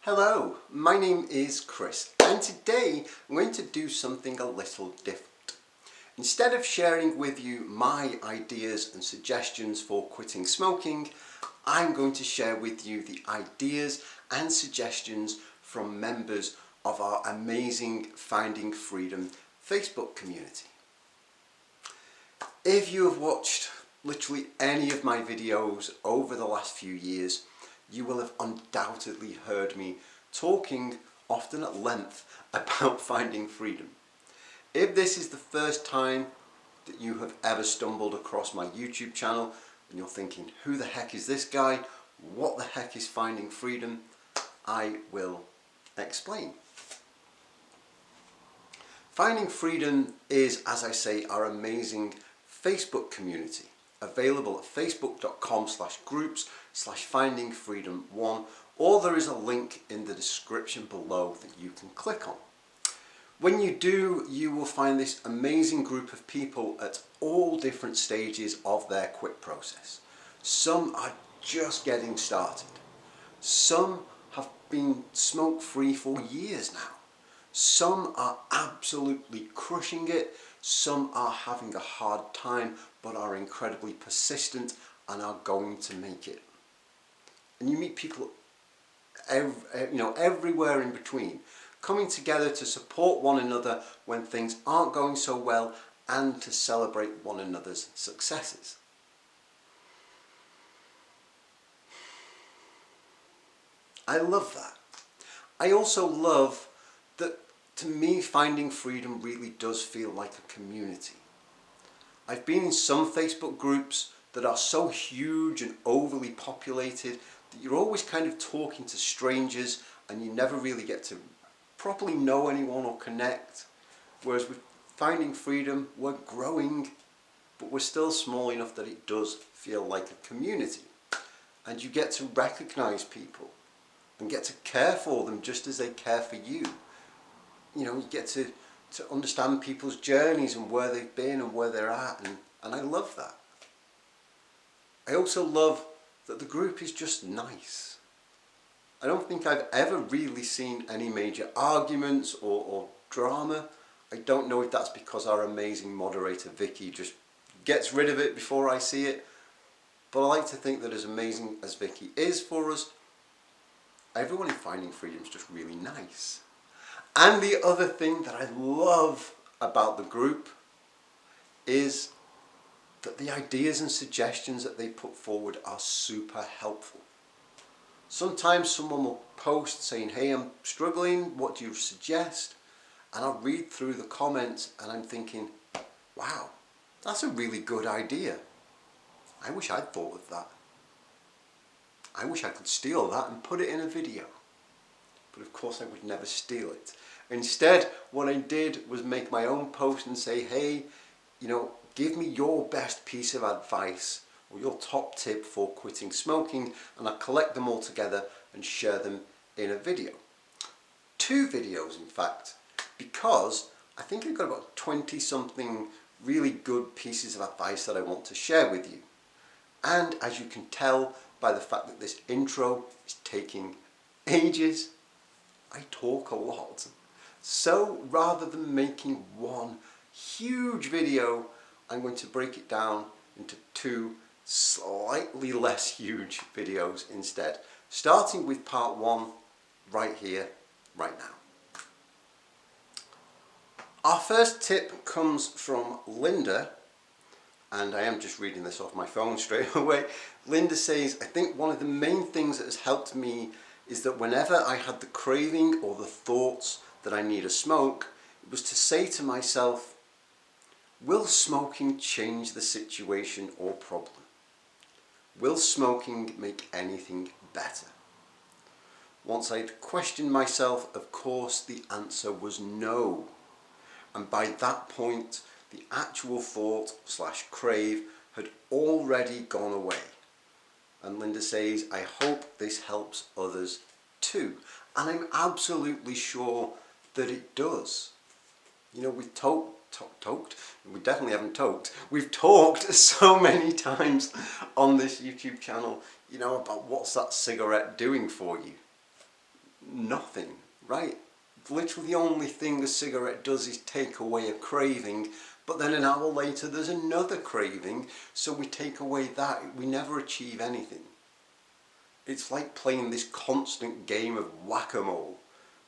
Hello, my name is Chris and today I'm going to do something a little different. Instead of sharing with you my ideas and suggestions for quitting smoking, I'm going to share with you the ideas and suggestions from members of our amazing Finding Freedom Facebook community. If you have watched literally any of my videos over the last few years, you will have undoubtedly heard me talking often at length about finding freedom. If this is the first time that you have ever stumbled across my YouTube channel and you're thinking, who the heck is this guy? What the heck is finding freedom? I will explain. Finding Freedom is, as I say, our amazing Facebook community, available at facebook.com/groups/findingfreedom1, or there is a link in the description below that you can click on. When you do, you will find this amazing group of people at all different stages of their quit process. Some are just getting started. Some have been smoke-free for years now. Some are absolutely crushing it. Some are having a hard time but are incredibly persistent and are going to make it. And you meet people everywhere in between, coming together to support one another when things aren't going so well and to celebrate one another's successes. I love that. I also love that, to me, Finding Freedom really does feel like a community. I've been in some Facebook groups that are so huge and overly populated that you're always kind of talking to strangers and you never really get to properly know anyone or connect. Whereas with Finding Freedom, we're growing, but we're still small enough that it does feel like a community. And you get to recognize people and get to care for them just as they care for you. You know, you get to understand people's journeys and where they've been and where they're at, and I love that. I also love that the group is just nice. I don't think I've ever really seen any major arguments or drama. I don't know if that's because our amazing moderator Vicky just gets rid of it before I see it, but I like to think that as amazing as Vicky is for us, everyone in Finding Freedom is just really nice. And the other thing that I love about the group is that the ideas and suggestions that they put forward are super helpful. Sometimes someone will post saying, hey, I'm struggling, what do you suggest? And I'll read through the comments and I'm thinking, wow, that's a really good idea. I wish I'd thought of that. I wish I could steal that and put it in a video. But of course I would never steal it. Instead, what I did was make my own post and say, hey, give me your best piece of advice or your top tip for quitting smoking, and I'll collect them all together and share them in a video. 2 videos, in fact, because I think I've got about 20 something really good pieces of advice that I want to share with you. And as you can tell by the fact that this intro is taking ages, I talk a lot. So rather than making one huge video, I'm going to break it down into 2 slightly less huge videos instead. Starting with part 1 right here, right now. Our first tip comes from Linda, and I am just reading this off my phone straight away. Linda says, I think one of the main things that has helped me is that whenever I had the craving or the thoughts that I need a smoke, it was to say to myself, will smoking change the situation or problem? Will smoking make anything better? Once I'd questioned myself, of course, the answer was no. And by that point, the actual thought/crave had already gone away. And Linda says, I hope this helps others too. And I'm absolutely sure that it does. We've we definitely haven't talked. We've talked so many times on this YouTube channel, about what's that cigarette doing for you. nothing, right? Literally the only thing a cigarette does is take away a craving, but then an hour later there's another craving, so we take away that. We never achieve anything. It's like playing this constant game of whack-a-mole.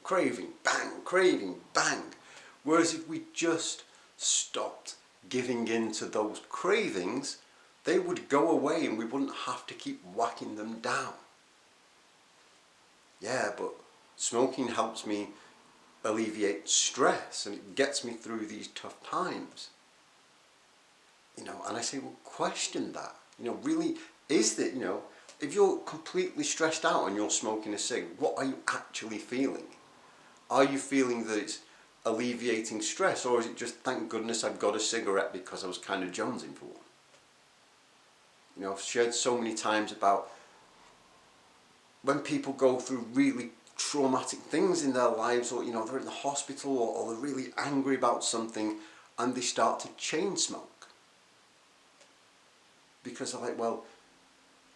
Craving, bang. Whereas if we just stopped giving in to those cravings, they would go away and we wouldn't have to keep whacking them down. Yeah, but smoking helps me alleviate stress and it gets me through these tough times. You know, and I say, well, question that. You know, really, is that, you know, if you're completely stressed out and you're smoking a cig, what are you actually feeling? Are you feeling that it's alleviating stress, or is it just, thank goodness I've got a cigarette because I was kind of jonesing for one? You know, I've shared so many times about when people go through really traumatic things in their lives, or, you know, they're in the hospital, or they're really angry about something and they start to chain smoke. Because they're like, well,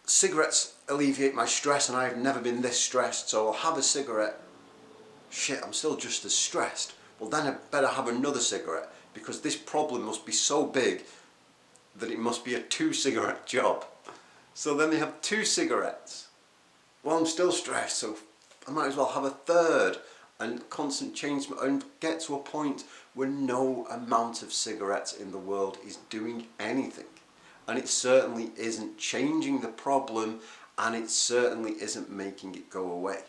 cigarettes alleviate my stress and I've never been this stressed, so I'll have a cigarette. Shit, I'm still just as stressed. Well, then I better have another cigarette because this problem must be so big that it must be a 2-cigarette job. So then they have 2 cigarettes. Well, I'm still stressed, so I might as well have a third, and constant chain smoke, and get to a point where no amount of cigarettes in the world is doing anything. And it certainly isn't changing the problem, and it certainly isn't making it go away.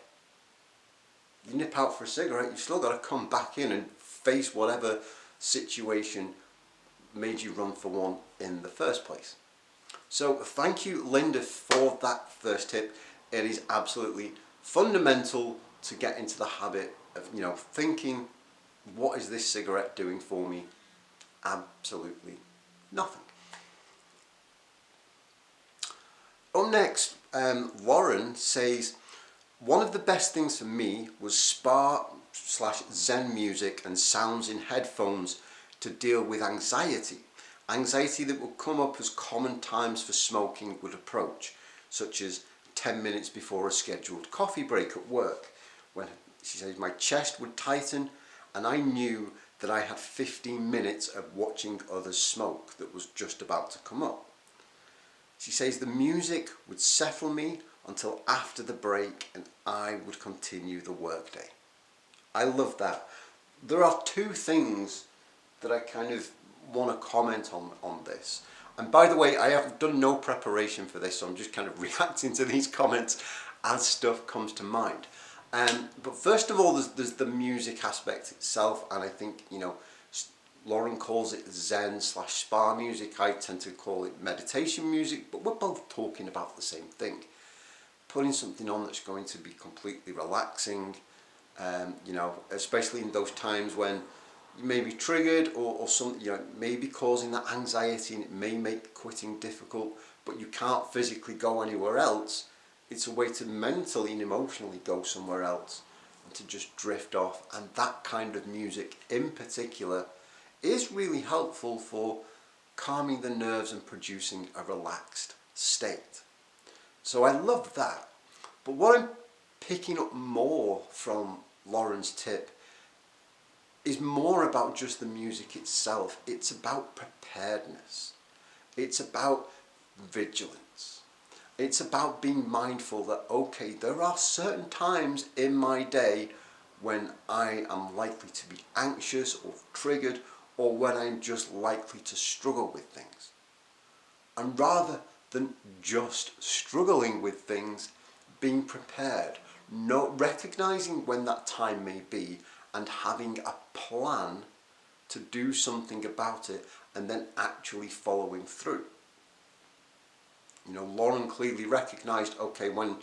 You nip out for a cigarette, you've still got to come back in and face whatever situation made you run for one in the first place. So thank you, Linda, for that first tip. It is absolutely fundamental to get into the habit of, you know, thinking, what is this cigarette doing for me? Absolutely nothing. Up next, Loren says, one of the best things for me was spa/zen music and sounds in headphones to deal with anxiety. Anxiety that would come up as common times for smoking would approach, such as 10 minutes before a scheduled coffee break at work, when, she says, my chest would tighten and I knew that I had 15 minutes of watching others smoke that was just about to come up. She says the music would settle me until after the break and I would continue the workday. I love that. There are 2 things that I kind of want to comment on this. And by the way, I have done no preparation for this, so I'm just kind of reacting to these comments as stuff comes to mind. But first of all, there's the music aspect itself, and I think, you know, Loren calls it Zen/spa music. I tend to call it meditation music, but we're both talking about the same thing. Putting something on that's going to be completely relaxing, you know, especially in those times when you may be triggered or something, you know, may be causing that anxiety and it may make quitting difficult, but you can't physically go anywhere else. It's a way to mentally and emotionally go somewhere else and to just drift off. And that kind of music in particular is really helpful for calming the nerves and producing a relaxed state. So I love that. But what I'm picking up more from Loren's tip is more about just the music itself. It's about preparedness. It's about vigilance. It's about being mindful that, okay, there are certain times in my day when I am likely to be anxious or triggered, or when I'm just likely to struggle with things. And rather than just struggling with things, being prepared, recognizing when that time may be, and having a plan to do something about it, and then actually following through. You know, Loren clearly recognized, okay, when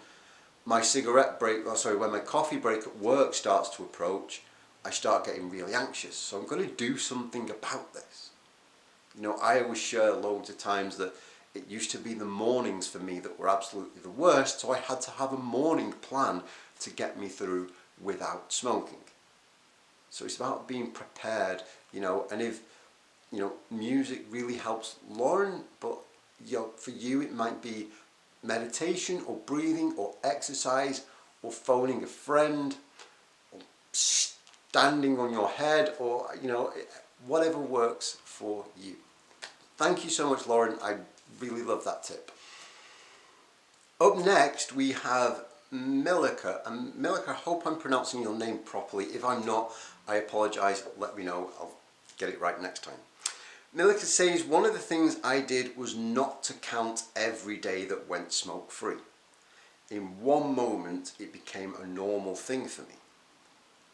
my when my coffee break at work starts to approach, I start getting really anxious. So I'm going to do something about this. You know, I always share loads of times that it used to be the mornings for me that were absolutely the worst, so I had to have a morning plan to get me through without smoking. So it's about being prepared, you know, and if, you know, music really helps Loren, but, you know, for you it might be meditation or breathing or exercise or phoning a friend, or standing on your head, or whatever works for you. Thank you so much, Loren. I really love that tip. Up next we have Milica, and Milica, I hope I'm pronouncing your name properly. If I'm not, I apologise. Let me know. I'll get it right next time. Milica says, one of the things I did was not to count every day that went smoke free. In one moment it became a normal thing for me.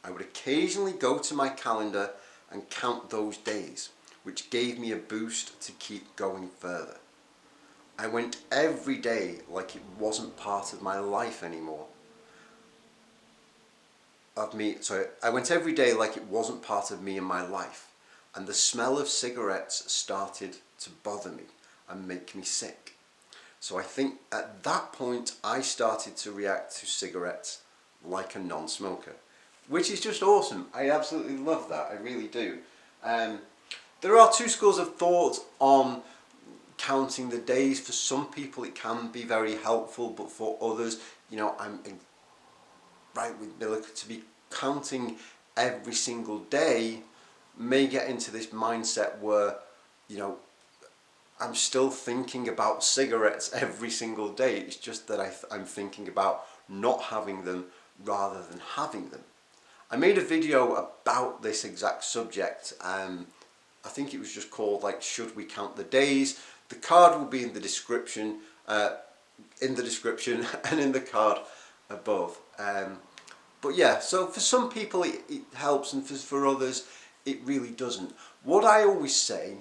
I would occasionally go to my calendar and count those days, which gave me a boost to keep going further. I went every day like it wasn't part of my life anymore. I went every day like it wasn't part of me and my life, and the smell of cigarettes started to bother me and make me sick. So I think at that point I started to react to cigarettes like a non-smoker, which is just awesome. I absolutely love that, I really do. There are two schools of thought on counting the days. For some people it can be very helpful, but for others, I'm right with Milica, to be counting every single day may get into this mindset where I'm still thinking about cigarettes every single day. It's just that I'm thinking about not having them rather than having them. I made a video about this exact subject. I think it was just called should we count the days? The card will be in the description, and in the card above. But yeah, so for some people it helps, and for others it really doesn't. What I always say,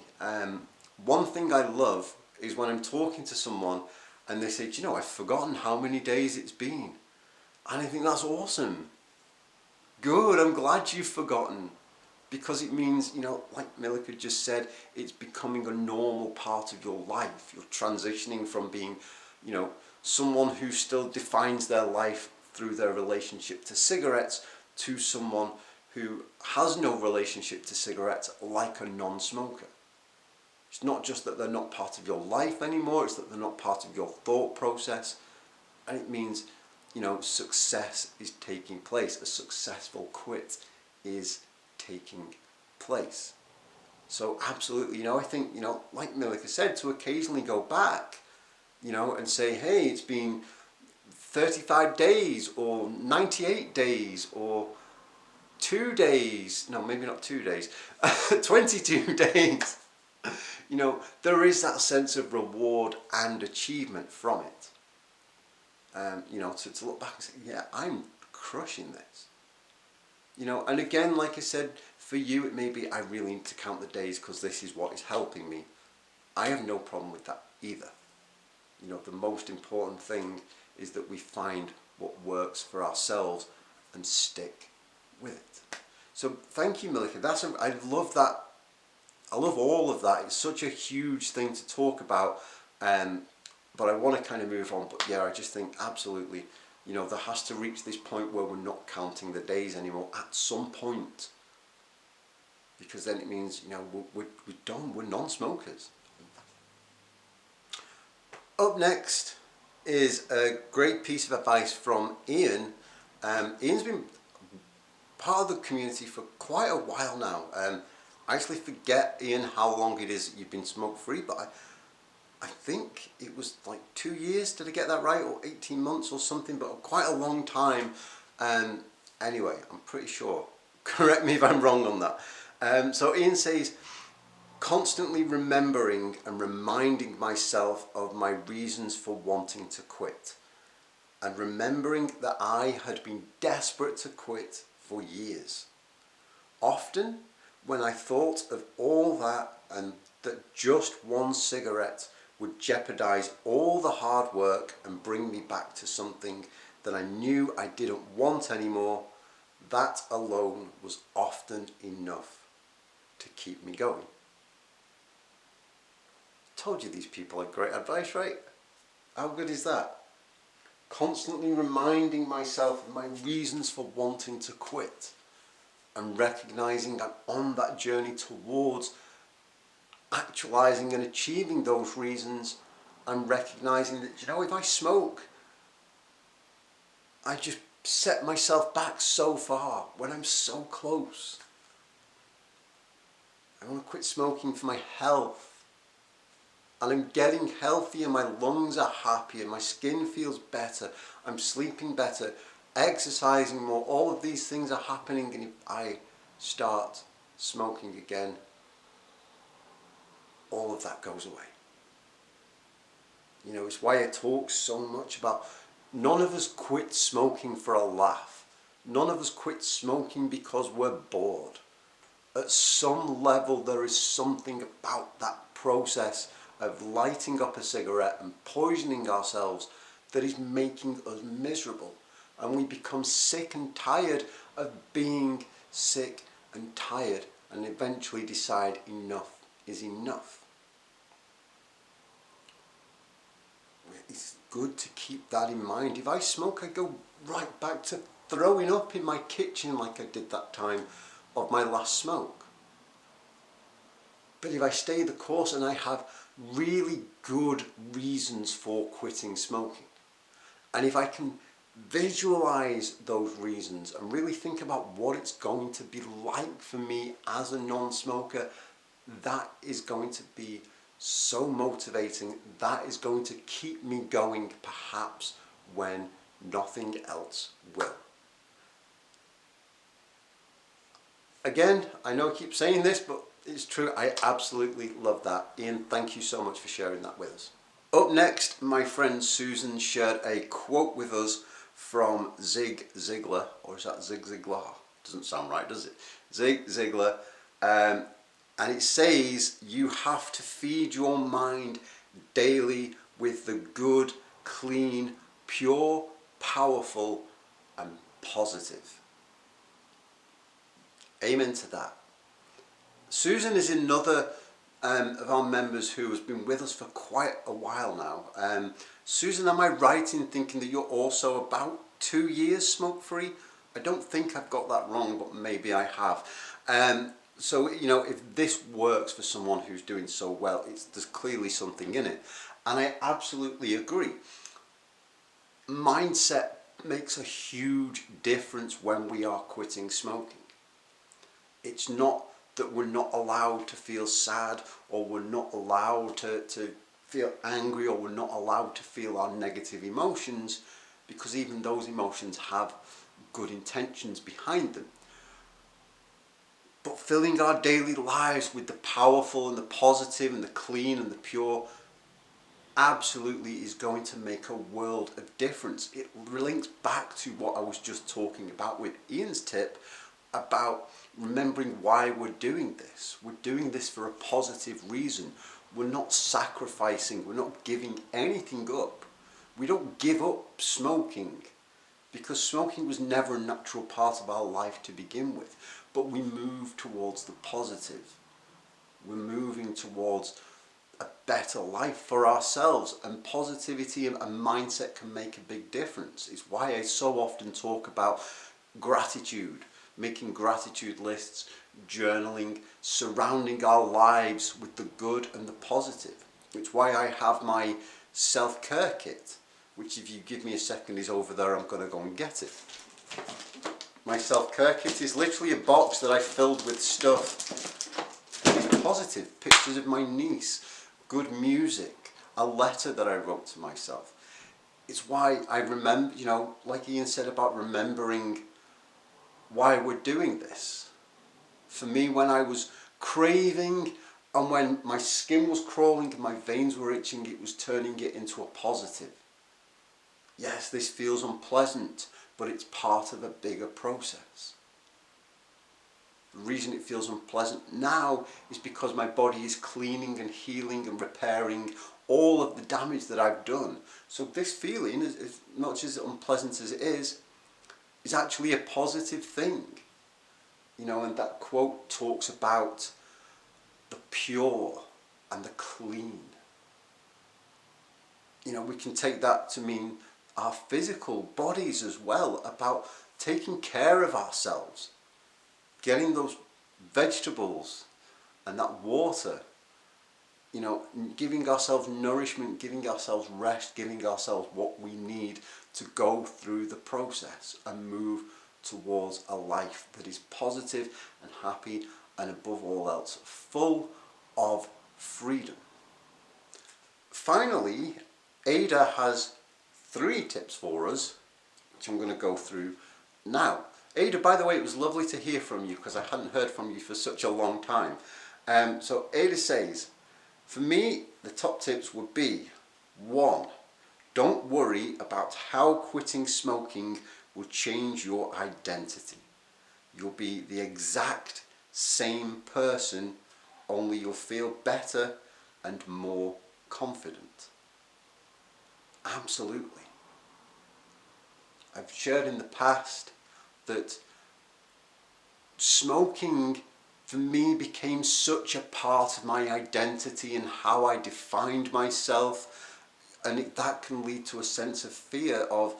one thing I love is when I'm talking to someone and they say, I've forgotten how many days it's been. And I think that's awesome. Good, I'm glad you've forgotten. Because it means, like Milica just said, it's becoming a normal part of your life. You're transitioning from being, someone who still defines their life through their relationship to cigarettes to someone who has no relationship to cigarettes, like a non-smoker. It's not just that they're not part of your life anymore, it's that they're not part of your thought process. And it means, success is taking place. A successful quit is taking place. So absolutely, I think, like Milica said, to occasionally go back, and say, hey, it's been 35 days or 98 days or 2 days, no, maybe not 2 days, 22 days. There is that sense of reward and achievement from it. To look back and say, yeah, I'm crushing this. And again, like I said, for you it may be, I really need to count the days because this is what is helping me. I have no problem with that either. The most important thing is that we find what works for ourselves and stick with it. So thank you, Milica. I love that. I love all of that. It's such a huge thing to talk about, but I want to kind of move on. But yeah, I just think absolutely, there has to reach this point where we're not counting the days anymore at some point, because then it means we're done. We're non-smokers. Up next is a great piece of advice from Ian. Ian's been part of the community for quite a while now. I actually forget, Ian, how long it is that you've been smoke-free, but I think it was like 2 years, did I get that right? Or 18 months or something, but quite a long time. Anyway, I'm pretty sure. Correct me if I'm wrong on that. So Ian says, constantly remembering and reminding myself of my reasons for wanting to quit, and remembering that I had been desperate to quit for years. Often, when I thought of all that and that just one cigarette would jeopardize all the hard work and bring me back to something that I knew I didn't want anymore, that alone was often enough to keep me going. Told you these people are great advice, right? How good is that? Constantly reminding myself of my reasons for wanting to quit, and recognizing I'm on that journey towards actualizing and achieving those reasons, and recognizing that, if I smoke, I just set myself back so far when I'm so close. I want to quit smoking for my health. And I'm getting healthier, my lungs are happier, my skin feels better, I'm sleeping better, exercising more. All of these things are happening, and if I start smoking again, all of that goes away. You know, it's why I talk so much about none of us quit smoking for a laugh. None of us quit smoking because we're bored. At some level, there is something about that process of lighting up a cigarette and poisoning ourselves that is making us miserable. And we become sick and tired of being sick and tired, and eventually decide enough is enough. It's good to keep that in mind. If I smoke, I go right back to throwing up in my kitchen like I did that time of my last smoke. But if I stay the course and I have really good reasons for quitting smoking, and if I can visualize those reasons and really think about what it's going to be like for me as a non-smoker, that is going to be so motivating. That is going to keep me going, perhaps when nothing else will. Again, I know I keep saying this, but it's true. I absolutely love that. Ian, thank you so much for sharing that with us. Up next, my friend Susan shared a quote with us from Zig Ziglar, or is that Zig Ziglar? Doesn't sound right, does it? Zig Ziglar. And it says, you have to feed your mind daily with the good, clean, pure, powerful, and positive. Amen to that. Susan is another of our members who has been with us for quite a while now. Susan, am I right in thinking that you're also about 2 years smoke-free? I don't think I've got that wrong, but maybe I have. So, you know, if this works for someone who's doing so well, there's clearly something in it. And I absolutely agree. Mindset makes a huge difference when we are quitting smoking. It's not that we're not allowed to feel sad, or we're not allowed to feel angry, or we're not allowed to feel our negative emotions, because even those emotions have good intentions behind them. But filling our daily lives with the powerful and the positive and the clean and the pure absolutely is going to make a world of difference. It links back to what I was just talking about with Ian's tip about remembering why we're doing this. We're doing this for a positive reason. We're not sacrificing, we're not giving anything up. We don't give up smoking because smoking was never a natural part of our life to begin with. But we move towards the positive. We're moving towards a better life for ourselves, and positivity and mindset can make a big difference. It's why I so often talk about gratitude, making gratitude lists, journaling, surrounding our lives with the good and the positive. It's why I have my self-care kit, which if you give me a second is over there, I'm going to go and get it. My self-care kit is literally a box that I filled with stuff positive, pictures of my niece, good music, a letter that I wrote to myself. It's why I remember, you know, like Ian said about remembering why we're doing this. For me, when I was craving and when my skin was crawling and my veins were itching, it was turning it into a positive. Yes, this feels unpleasant, but it's part of a bigger process. The reason it feels unpleasant now is because my body is cleaning and healing and repairing all of the damage that I've done. So this feeling, as much as unpleasant as it is actually a positive thing. You know, and that quote talks about the pure and the clean. You know, we can take that to mean our physical bodies as well, about taking care of ourselves, getting those vegetables and that water giving ourselves nourishment, giving ourselves rest, giving ourselves what we need to go through the process and move towards a life that is positive and happy and above all else full of freedom. Finally, Ada has 3 tips for us, which I'm going to go through now. Ada, by the way, it was lovely to hear from you because I hadn't heard from you for such a long time. So Ada says, for me, the top tips would be: 1, don't worry about how quitting smoking will change your identity. You'll be the exact same person, only you'll feel better and more confident. Absolutely. I've shared in the past that smoking for me became such a part of my identity and how I defined myself, and that can lead to a sense of fear of,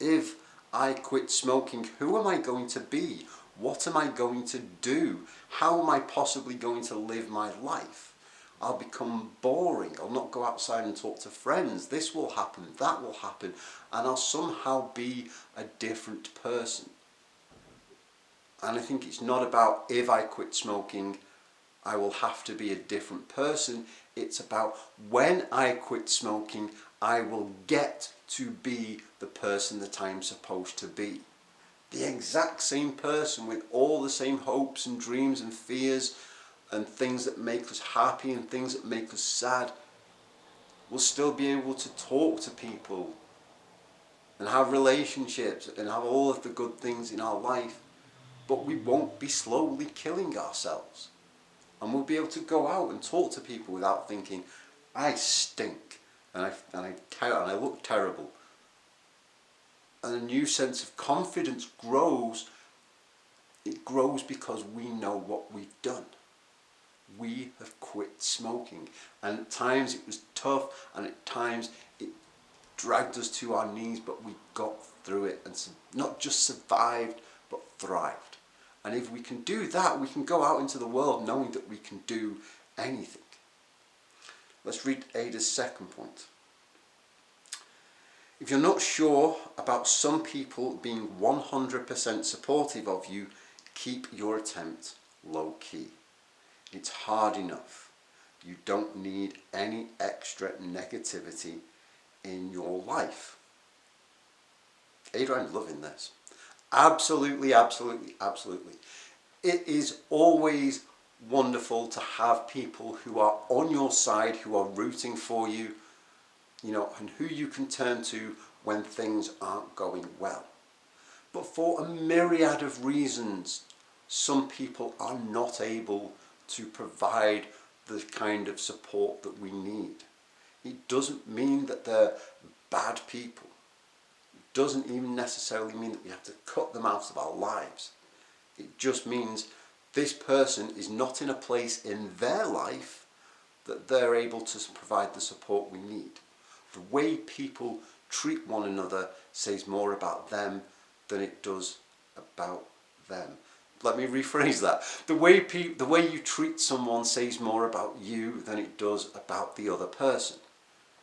if I quit smoking, who am I going to be? What am I going to do? How am I possibly going to live my life? I'll become boring. I'll not go outside and talk to friends. This will happen, that will happen, and I'll somehow be a different person. And I think it's not about, if I quit smoking, I will have to be a different person. It's about, when I quit smoking, I will get to be the person that I'm supposed to be. The exact same person with all the same hopes and dreams and fears and things that make us happy and things that make us sad. We'll still be able to talk to people and have relationships and have all of the good things in our life, but we won't be slowly killing ourselves. And we'll be able to go out and talk to people without thinking, I stink and I look terrible. And a new sense of confidence grows. It grows because we know what we've done. We have quit smoking, and at times it was tough, and at times it dragged us to our knees, but we got through it and not just survived but thrived. And if we can do that, we can go out into the world knowing that we can do anything. Let's read Ada's second point. If you're not sure about some people being 100% supportive of you, keep your attempt low key. It's hard enough. You don't need any extra negativity in your life. Ada, I'm loving this. Absolutely, absolutely, absolutely. It is always wonderful to have people who are on your side, who are rooting for you, and who you can turn to when things aren't going well. But for a myriad of reasons, some people are not able to provide the kind of support that we need. It doesn't mean that they're bad people. It doesn't even necessarily mean that we have to cut them out of our lives. It just means this person is not in a place in their life that they're able to provide the support we need. The way people treat one another says more about them than it does about them. Let me rephrase that. The way you treat someone says more about you than it does about the other person.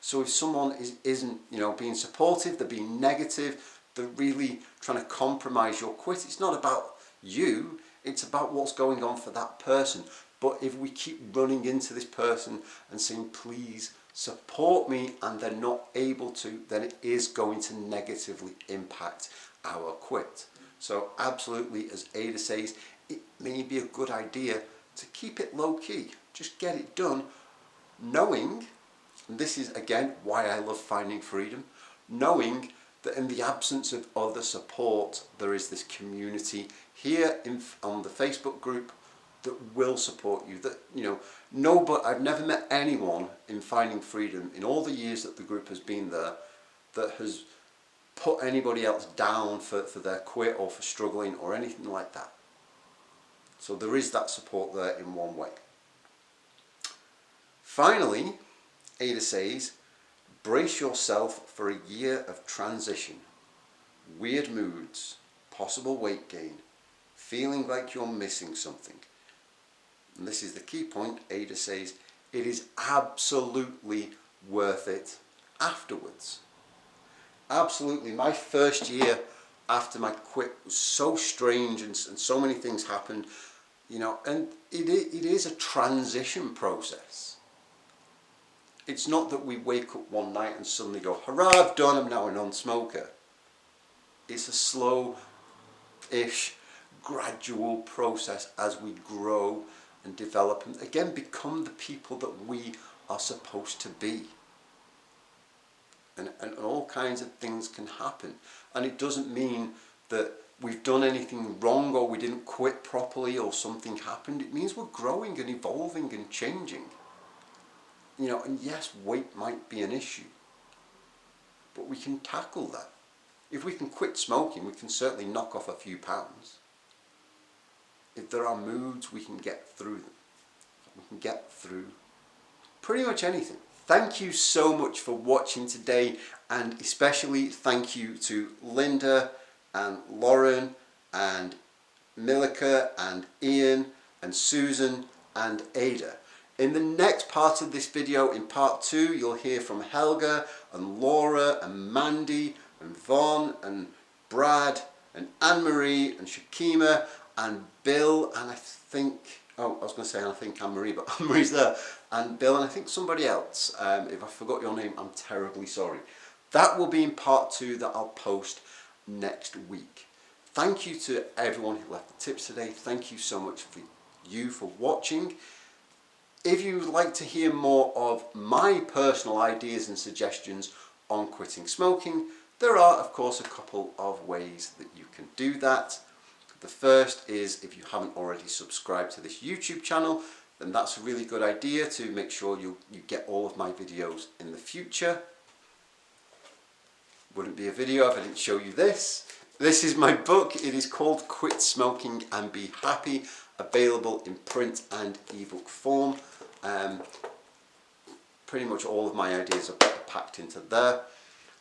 So if someone isn't being supportive, they're being negative, they're really trying to compromise your quit, it's not about you, it's about what's going on for that person. But if we keep running into this person and saying, please support me, and they're not able to, then it is going to negatively impact our quit. So absolutely, as Ada says, it may be a good idea to keep it low key. Just get it done, knowing, and this is again why I love finding freedom, knowing that in the absence of other support, there is this community here on the Facebook group that will support you. That but I've never met anyone in Finding Freedom in all the years that the group has been there that has put anybody else down for their quit or for struggling or anything like that. So there is that support there in one way. Finally, Ada says, brace yourself for a year of transition, weird moods, possible weight gain, feeling like you're missing something. And this is the key point. Ada says, it is absolutely worth it afterwards. Absolutely. My first year after my quit was so strange, and so many things happened, you know, and it is a transition process. It's not that we wake up one night and suddenly go, hurrah, I've done, I'm now a non-smoker. It's a slow-ish, gradual process as we grow and develop and again become the people that we are supposed to be. And all kinds of things can happen. And it doesn't mean that we've done anything wrong or we didn't quit properly or something happened. It means we're growing and evolving and changing. You know, and yes, weight might be an issue, but we can tackle that. If we can quit smoking, we can certainly knock off a few pounds. If there are moods, we can get through them. We can get through pretty much anything. Thank you so much for watching today, and especially thank you to Linda and Loren and Milica and Ian and Susan and Ada. In the next part of this video, in part 2, you'll hear from Helga and Laura and Mandy and Vaughn and Brad and Anne-Marie and Shakima and Bill, and I think, oh, I was going to say I think Anne-Marie, but Anne-Marie's there, and Bill, and I think somebody else. If I forgot your name, I'm terribly sorry. That will be in part 2 that I'll post next week. Thank you to everyone who left the tips today. Thank you so much for watching. If you would like to hear more of my personal ideas and suggestions on quitting smoking, there are of course a couple of ways that you can do that. The first is, if you haven't already subscribed to this YouTube channel, then that's a really good idea to make sure you get all of my videos in the future. Wouldn't be a video if I didn't show you this. This is my book. It is called Quit Smoking and Be Happy, available in print and ebook form. Pretty much all of my ideas are packed into there.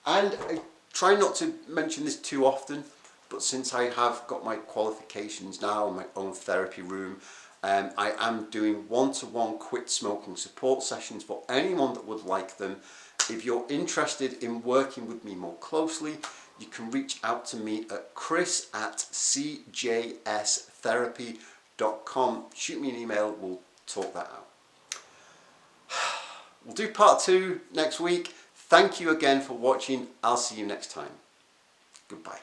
And I try not to mention this too often, but since I have got my qualifications now and my own therapy room, I am doing one-to-one quit smoking support sessions for anyone that would like them. If you're interested in working with me more closely, you can reach out to me at chris@cjstherapy.com. Shoot me an email, we'll talk that out. We'll do part 2 next week. Thank you again for watching. I'll see you next time. Goodbye.